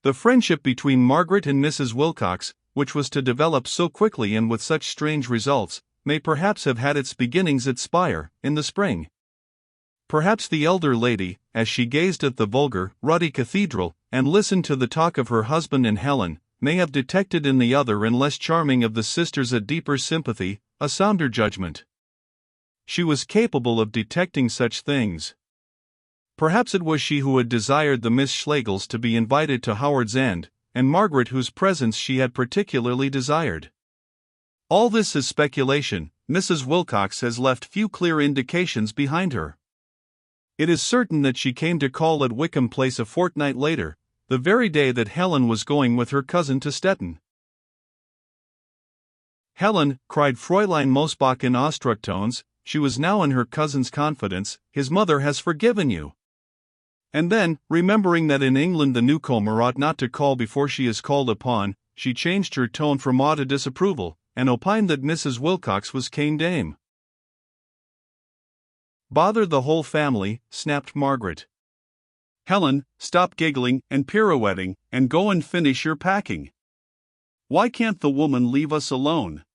The friendship between Margaret and Mrs. Wilcox, which was to develop so quickly and with such strange results, may perhaps have had its beginnings at Spire, in the spring. Perhaps the elder lady, as she gazed at the vulgar, ruddy cathedral, and listened to the talk of her husband and Helen, may have detected in the other and less charming of the sisters a deeper sympathy, a sounder judgment. She was capable of detecting such things. Perhaps it was she who had desired the Miss Schlegels to be invited to Howard's End, and Margaret whose presence she had particularly desired. All this is speculation. Mrs. Wilcox has left few clear indications behind her. It is certain that she came to call at Wickham Place a fortnight later, the very day that Helen was going with her cousin to Stettin. "Helen," cried Fräulein Mosbach in awestruck tones, she was now in her cousin's confidence, "his mother has forgiven you." And then, remembering that in England the newcomer ought not to call before she is called upon, she changed her tone from awe to disapproval, and opined that Mrs. Wilcox was cane dame. "Bother the whole family," snapped Margaret. "Helen, stop giggling and pirouetting, and go and finish your packing. Why can't the woman leave us alone?"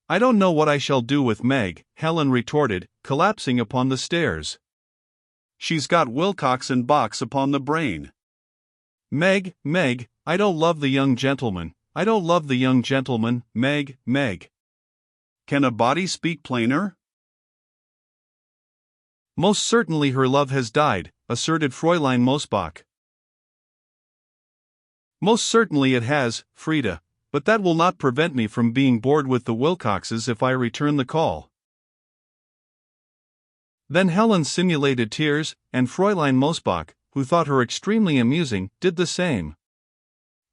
"I don't know what I shall do with Meg," Helen retorted, collapsing upon the stairs. "She's got Wilcox and Box upon the brain." "Meg, Meg, I don't love the young gentleman, I don't love the young gentleman, Meg, Meg." "Can a body speak plainer?" "Most certainly her love has died," asserted Fräulein Mosbach. "Most certainly it has, Frida, but that will not prevent me from being bored with the Wilcoxes if I return the call." Then Helen simulated tears, and Fräulein Mosbach, who thought her extremely amusing, did the same.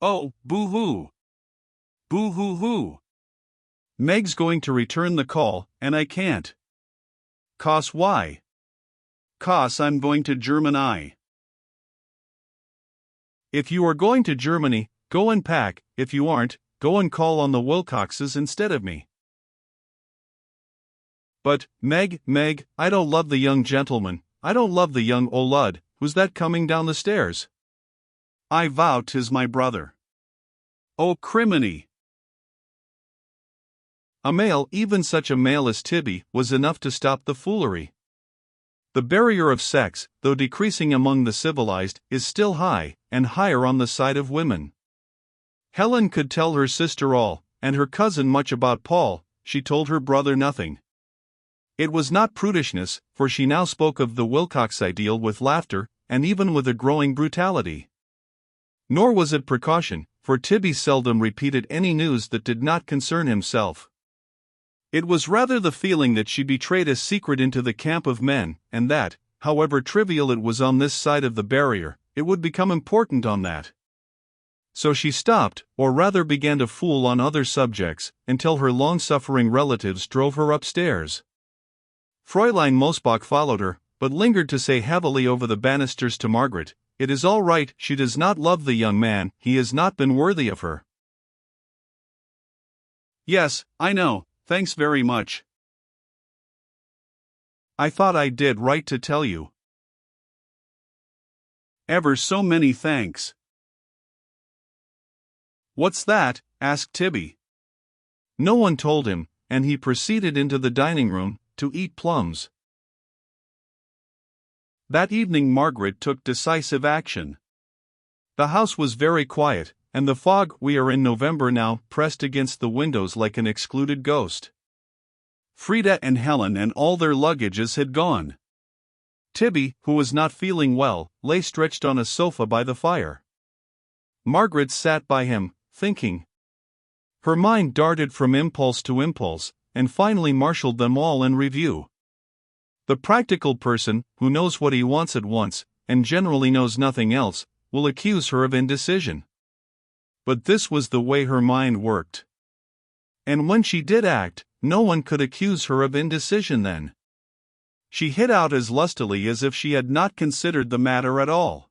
"Oh, boo-hoo! Boo-hoo-hoo! Meg's going to return the call, and I can't. 'Cause why? 'Cause I'm going to Germany." "If you are going to Germany, go and pack. If you aren't, go and call on the Wilcoxes instead of me." "But, Meg, Meg, I don't love the young gentleman, I don't love the young Olud. Who's that coming down the stairs?" "I vow 'tis my brother." "Oh, criminy!" A male, even such a male as Tibby, was enough to stop the foolery. The barrier of sex, though decreasing among the civilized, is still high, and higher on the side of women. Helen could tell her sister all, and her cousin much about Paul. She told her brother nothing. It was not prudishness, for she now spoke of the Wilcox ideal with laughter, and even with a growing brutality. Nor was it precaution, for Tibby seldom repeated any news that did not concern himself. It was rather the feeling that she betrayed a secret into the camp of men, and that, however trivial it was on this side of the barrier, it would become important on that. So she stopped, or rather began to fool on other subjects, until her long-suffering relatives drove her upstairs. Fräulein Mosbach followed her, but lingered to say heavily over the banisters to Margaret, "It is all right, she does not love the young man, he has not been worthy of her." "Yes, I know. Thanks very much. I thought I did right to tell you." "Ever so many thanks." "What's that?" asked Tibby. No one told him, and he proceeded into the dining room, to eat plums. That evening Margaret took decisive action. The house was very quiet, and the fog, we are in November now, pressed against the windows like an excluded ghost. Frida and Helen and all their luggages had gone. Tibby, who was not feeling well, lay stretched on a sofa by the fire. Margaret sat by him, thinking. Her mind darted from impulse to impulse, and finally marshaled them all in review. The practical person, who knows what he wants at once, and generally knows nothing else, will accuse her of indecision. But this was the way her mind worked. And when she did act, no one could accuse her of indecision then. She hit out as lustily as if she had not considered the matter at all.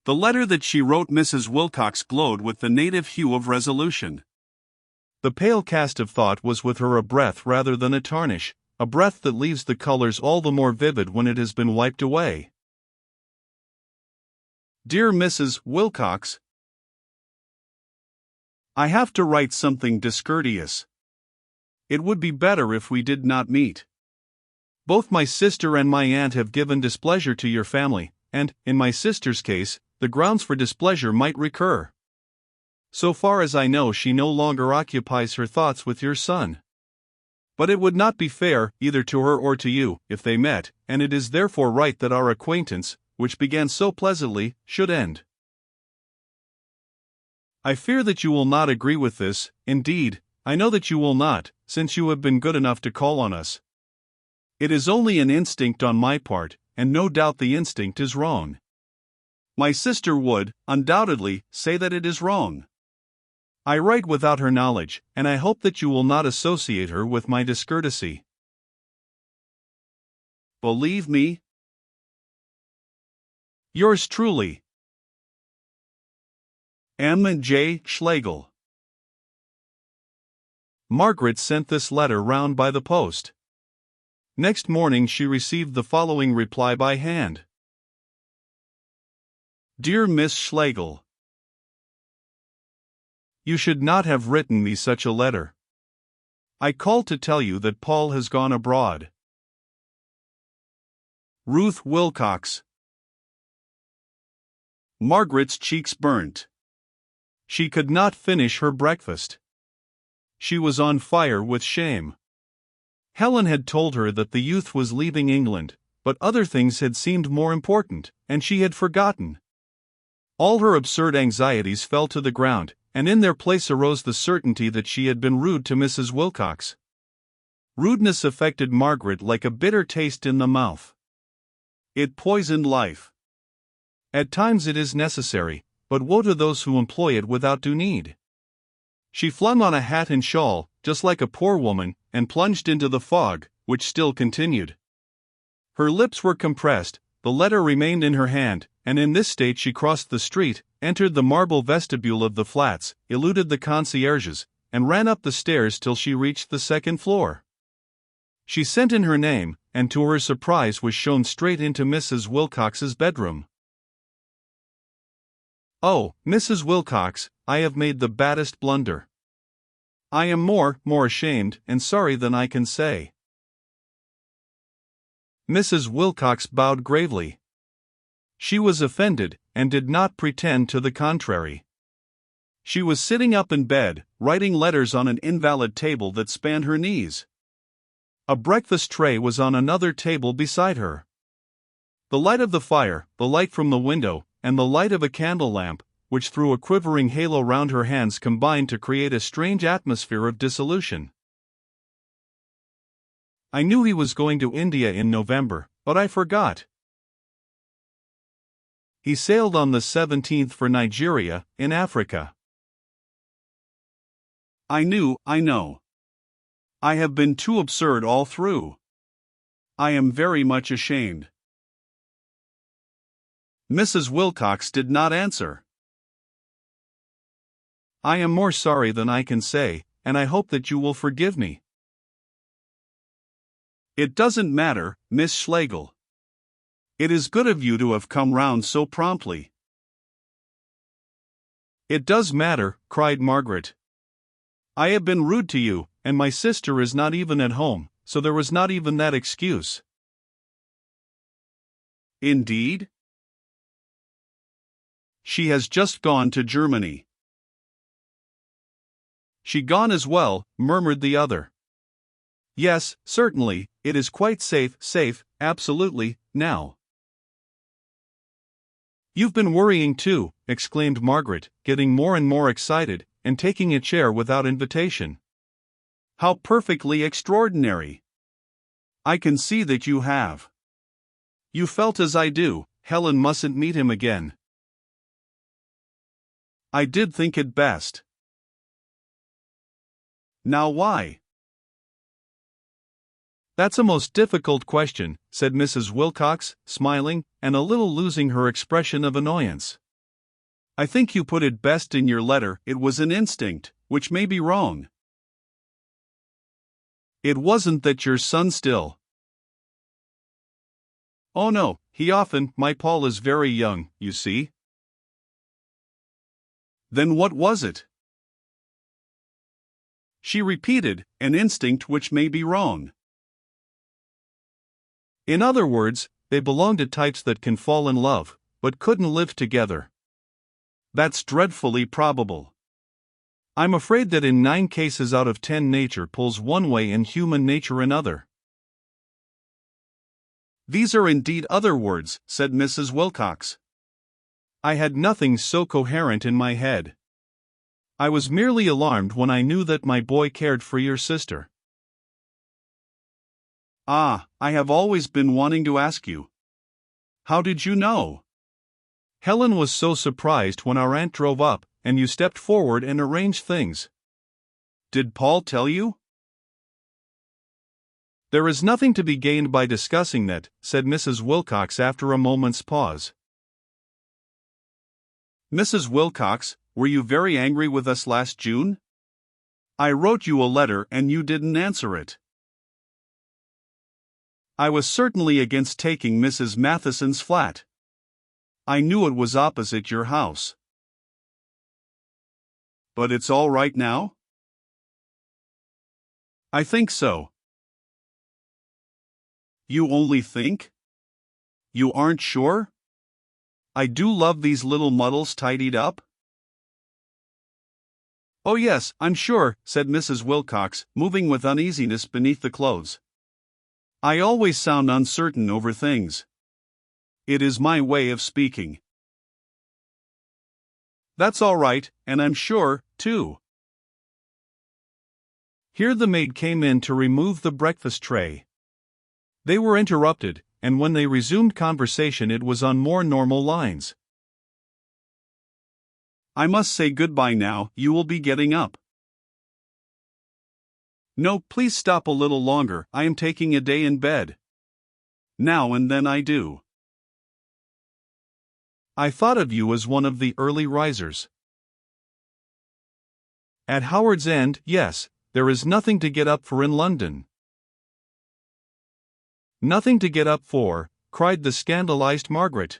The letter that she wrote Mrs. Wilcox glowed with the native hue of resolution. The pale cast of thought was with her a breath rather than a tarnish, a breath that leaves the colors all the more vivid when it has been wiped away. Dear Mrs. Wilcox, I have to write something discourteous. It would be better if we did not meet. Both my sister and my aunt have given displeasure to your family, and, in my sister's case, the grounds for displeasure might recur. So far as I know, she no longer occupies her thoughts with your son. But it would not be fair, either to her or to you, if they met, and it is therefore right that our acquaintance, which began so pleasantly, should end. I fear that you will not agree with this. Indeed, I know that you will not, since you have been good enough to call on us. It is only an instinct on my part, and no doubt the instinct is wrong. My sister would, undoubtedly, say that it is wrong. I write without her knowledge, and I hope that you will not associate her with my discourtesy. Believe me, yours truly, M. J. Schlegel. Margaret sent this letter round by the post. Next morning she received the following reply by hand. Dear Miss Schlegel, you should not have written me such a letter. I called to tell you that Paul has gone abroad. Ruth Wilcox. Margaret's cheeks burnt. She could not finish her breakfast. She was on fire with shame. Helen had told her that the youth was leaving England, but other things had seemed more important, and she had forgotten. All her absurd anxieties fell to the ground, and in their place arose the certainty that she had been rude to Mrs. Wilcox. Rudeness affected Margaret like a bitter taste in the mouth. It poisoned life. At times it is necessary, but woe to those who employ it without due need. She flung on a hat and shawl, just like a poor woman, and plunged into the fog, which still continued. Her lips were compressed, the letter remained in her hand, and in this state she crossed the street, entered the marble vestibule of the flats, eluded the concierges, and ran up the stairs till she reached the second floor. She sent in her name, and to her surprise was shown straight into Mrs. Wilcox's bedroom. Oh, Mrs. Wilcox, I have made the baddest blunder. I am more ashamed and sorry than I can say. Mrs. Wilcox bowed gravely. She was offended, and did not pretend to the contrary. She was sitting up in bed, writing letters on an invalid table that spanned her knees. A breakfast tray was on another table beside her. The light of the fire, the light from the window, and the light of a candle lamp, which threw a quivering halo round her hands, combined to create a strange atmosphere of dissolution. I knew he was going to India in November, but I forgot. He sailed on the 17th for Nigeria, in Africa. I know. I have been too absurd all through. I am very much ashamed. Mrs. Wilcox did not answer. I am more sorry than I can say, and I hope that you will forgive me. It doesn't matter, Miss Schlegel. It is good of you to have come round so promptly. It does matter, cried Margaret. I have been rude to you, and my sister is not even at home, so there was not even that excuse. Indeed? She has just gone to Germany. She gone as well, murmured the other. Yes, certainly, it is quite safe, absolutely, now. You've been worrying too, exclaimed Margaret, getting more and more excited, and taking a chair without invitation. How perfectly extraordinary! I can see that you have. You felt as I do, Helen mustn't meet him again. I did think it best. Now why? That's a most difficult question, said Mrs. Wilcox, smiling, and a little losing her expression of annoyance. I think you put it best in your letter. It was an instinct, which may be wrong. It wasn't that your son still. Oh no, he often, my Paul is very young, you see. Then what was it? She repeated, an instinct which may be wrong. In other words, they belong to types that can fall in love, but couldn't live together. That's dreadfully probable. I'm afraid that in 9 cases out of 10 nature pulls one way and human nature another. These are indeed other words, said Mrs. Wilcox. I had nothing so coherent in my head. I was merely alarmed when I knew that my boy cared for your sister. Ah, I have always been wanting to ask you. How did you know? Helen was so surprised when our aunt drove up, and you stepped forward and arranged things. Did Paul tell you? There is nothing to be gained by discussing that, said Mrs. Wilcox after a moment's pause. Mrs. Wilcox, were you very angry with us last June? I wrote you a letter and you didn't answer it. I was certainly against taking Mrs. Matheson's flat. I knew it was opposite your house. But it's all right now? I think so. You only think? You aren't sure? I do love these little muddles tidied up. Oh yes, I'm sure, said Mrs. Wilcox, moving with uneasiness beneath the clothes. I always sound uncertain over things. It is my way of speaking. That's all right, and I'm sure, too. Here the maid came in to remove the breakfast tray. They were interrupted, and when they resumed conversation it was on more normal lines. I must say goodbye now, you will be getting up. No, please stop a little longer, I am taking a day in bed. Now and then I do. I thought of you as one of the early risers. At Howard's End, yes, there is nothing to get up for in London. Nothing to get up for, cried the scandalized Margaret.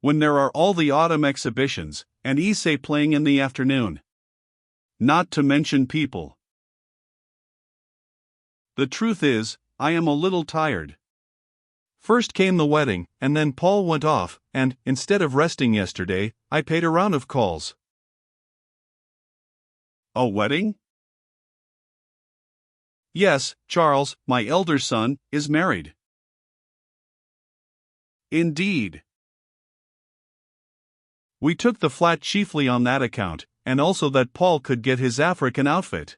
When there are all the autumn exhibitions, and Essay playing in the afternoon. Not to mention people. The truth is, I am a little tired. First came the wedding, and then Paul went off, and, instead of resting yesterday, I paid a round of calls. A wedding? Yes, Charles, my elder son, is married. Indeed. We took the flat chiefly on that account, and also that Paul could get his African outfit.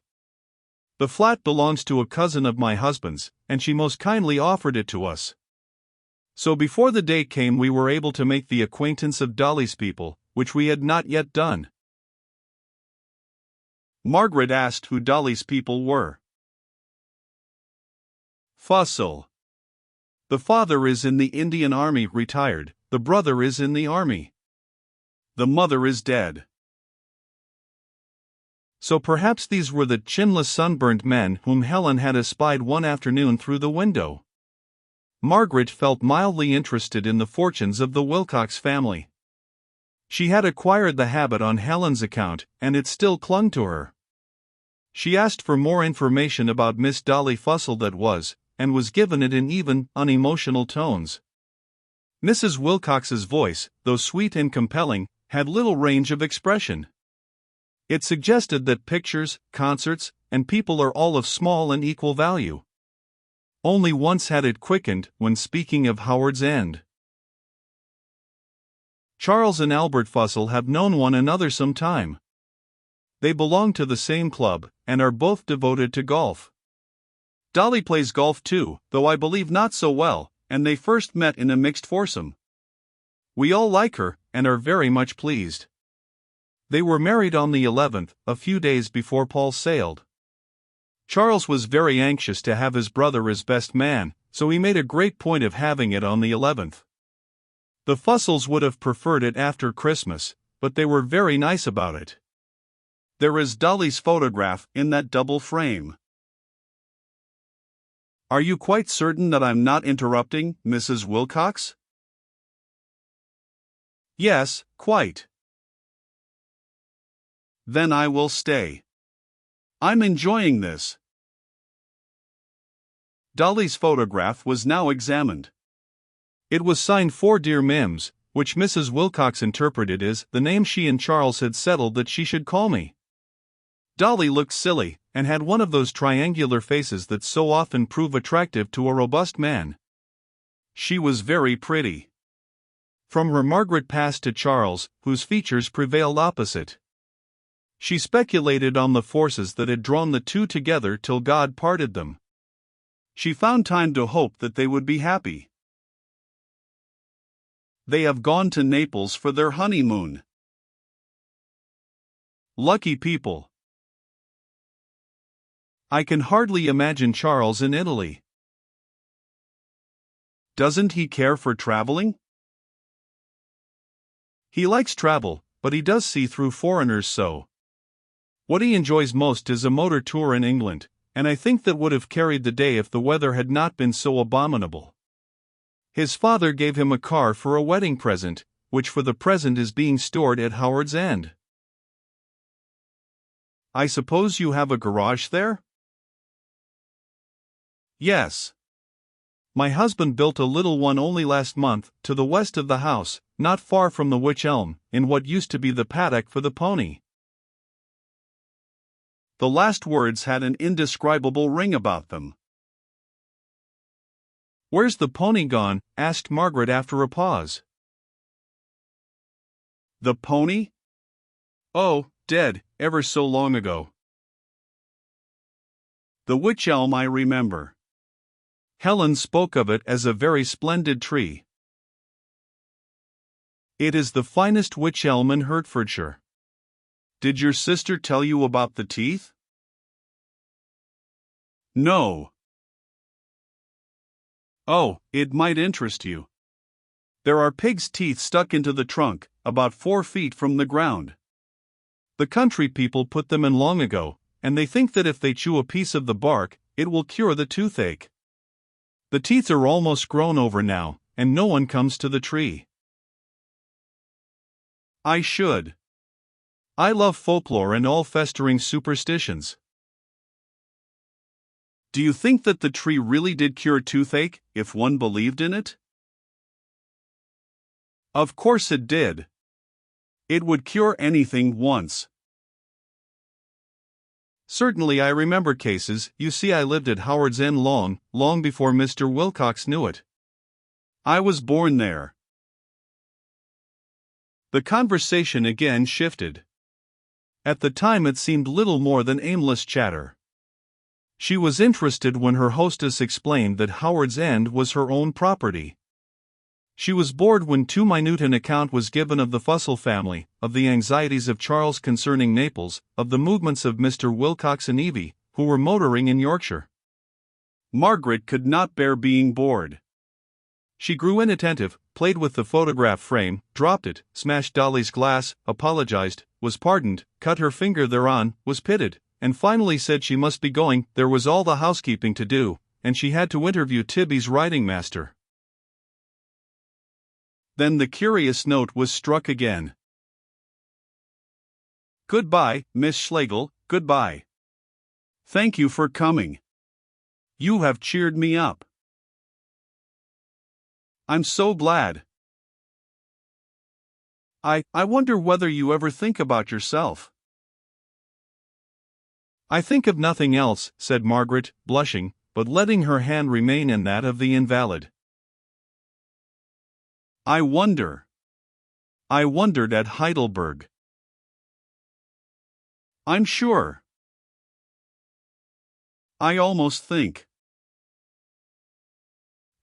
The flat belongs to a cousin of my husband's, and she most kindly offered it to us. So before the day came we were able to make the acquaintance of Dolly's people, which we had not yet done. Margaret asked who Dolly's people were. Fussell. The father is in the Indian Army retired, the brother is in the army. The mother is dead. So perhaps these were the chinless sunburnt men whom Helen had espied one afternoon through the window. Margaret felt mildly interested in the fortunes of the Wilcox family. She had acquired the habit on Helen's account, and it still clung to her. She asked for more information about Miss Dolly Fussell that was, and was given it in even, unemotional tones. Mrs. Wilcox's voice, though sweet and compelling, had little range of expression. It suggested that pictures, concerts, and people are all of small and equal value. Only once had it quickened, when speaking of Howard's End. Charles and Albert Fussell have known one another some time. They belong to the same club, and are both devoted to golf. Dolly plays golf too, though I believe not so well, and they first met in a mixed foursome. We all like her, and are very much pleased. They were married on the 11th, a few days before Paul sailed. Charles was very anxious to have his brother as best man, so he made a great point of having it on the 11th. The Fussells would have preferred it after Christmas, but they were very nice about it. There is Dolly's photograph in that double frame. Are you quite certain that I'm not interrupting, Mrs. Wilcox? Yes, quite. Then I will stay. I'm enjoying this. Dolly's photograph was now examined. It was signed for Dear Mims, which Mrs. Wilcox interpreted as the name she and Charles had settled that she should call me. Dolly looked silly, and had one of those triangular faces that so often prove attractive to a robust man. She was very pretty. From her Margaret passed to Charles, whose features prevailed opposite. She speculated on the forces that had drawn the two together till God parted them. She found time to hope that they would be happy. They have gone to Naples for their honeymoon. Lucky people. I can hardly imagine Charles in Italy. Doesn't he care for traveling? He likes travel, but he does see through foreigners so. What he enjoys most is a motor tour in England, and I think that would have carried the day if the weather had not been so abominable. His father gave him a car for a wedding present, which for the present is being stored at Howard's End. I suppose you have a garage there? Yes. My husband built a little one only last month, to the west of the house, not far from the wych elm, in what used to be the paddock for the pony. The last words had an indescribable ring about them. Where's the pony gone? Asked Margaret after a pause. The pony? Oh, dead, ever so long ago. The wych elm I remember. Helen spoke of it as a very splendid tree. It is the finest wych elm in Hertfordshire. Did your sister tell you about the teeth? No. Oh, it might interest you. There are pig's teeth stuck into the trunk, about 4 feet from the ground. The country people put them in long ago, and they think that if they chew a piece of the bark, it will cure the toothache. The teeth are almost grown over now, and no one comes to the tree. I should. I love folklore and all festering superstitions. Do you think that the tree really did cure toothache, if one believed in it? Of course it did. It would cure anything once. Certainly I remember cases. You see, I lived at Howard's End long before Mr. Wilcox knew it. I was born there. The conversation again shifted. At the time it seemed little more than aimless chatter. She was interested when her hostess explained that Howard's End was her own property. She was bored when too minute an account was given of the Fussell family, of the anxieties of Charles concerning Naples, of the movements of Mr. Wilcox and Evie, who were motoring in Yorkshire. Margaret could not bear being bored. She grew inattentive, played with the photograph frame, dropped it, smashed Dolly's glass, apologized, was pardoned, cut her finger thereon, was pitted, and finally said she must be going. There was all the housekeeping to do, and she had to interview Tibby's riding master. Then the curious note was struck again. Goodbye, Miss Schlegel, goodbye. Thank you for coming. You have cheered me up. I'm so glad. I wonder whether you ever think about yourself. I think of nothing else, said Margaret, blushing, but letting her hand remain in that of the invalid. I wonder. I wondered at Heidelberg. I'm sure. I almost think.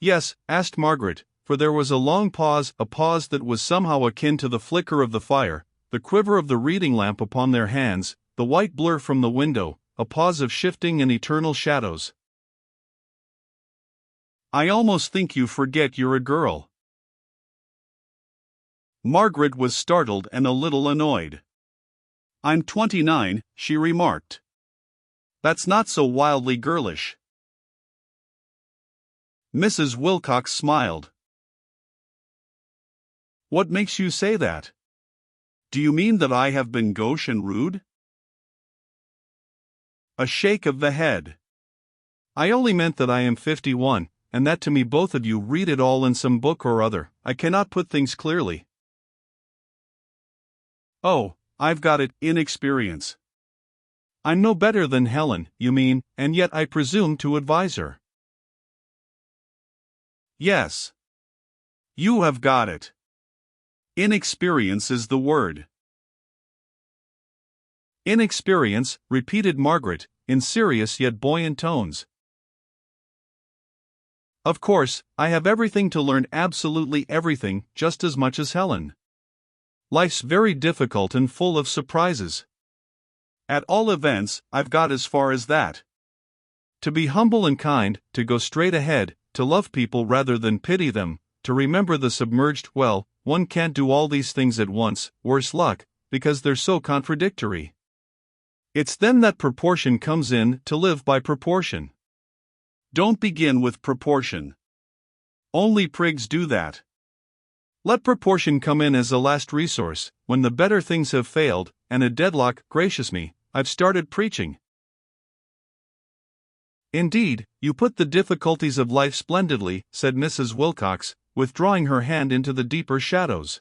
Yes, asked Margaret, for there was a long pause, a pause that was somehow akin to the flicker of the fire, the quiver of the reading lamp upon their hands, the white blur from the window, a pause of shifting and eternal shadows. I almost think you forget you're a girl. Margaret was startled and a little annoyed. I'm 29, she remarked. That's not so wildly girlish. Mrs. Wilcox smiled. What makes you say that? Do you mean that I have been gauche and rude? A shake of the head. I only meant that I am 51, and that to me both of you read it all in some book or other. I cannot put things clearly. Oh, I've got it, inexperience. I'm no better than Helen, you mean, and yet I presume to advise her. Yes. You have got it. Inexperience is the word. Inexperience, repeated Margaret, in serious yet buoyant tones. Of course, I have everything to learn, absolutely everything, just as much as Helen. Life's very difficult and full of surprises. At all events, I've got as far as that. To be humble and kind, to go straight ahead, to love people rather than pity them, to remember the submerged. Well, one can't do all these things at once, worse luck, because they're so contradictory. It's then that proportion comes in, to live by proportion. Don't begin with proportion. Only prigs do that. Let proportion come in as a last resource, when the better things have failed, and a deadlock. Gracious me, I've started preaching. Indeed, you put the difficulties of life splendidly, said Mrs. Wilcox, withdrawing her hand into the deeper shadows.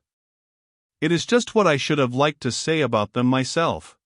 It is just what I should have liked to say about them myself.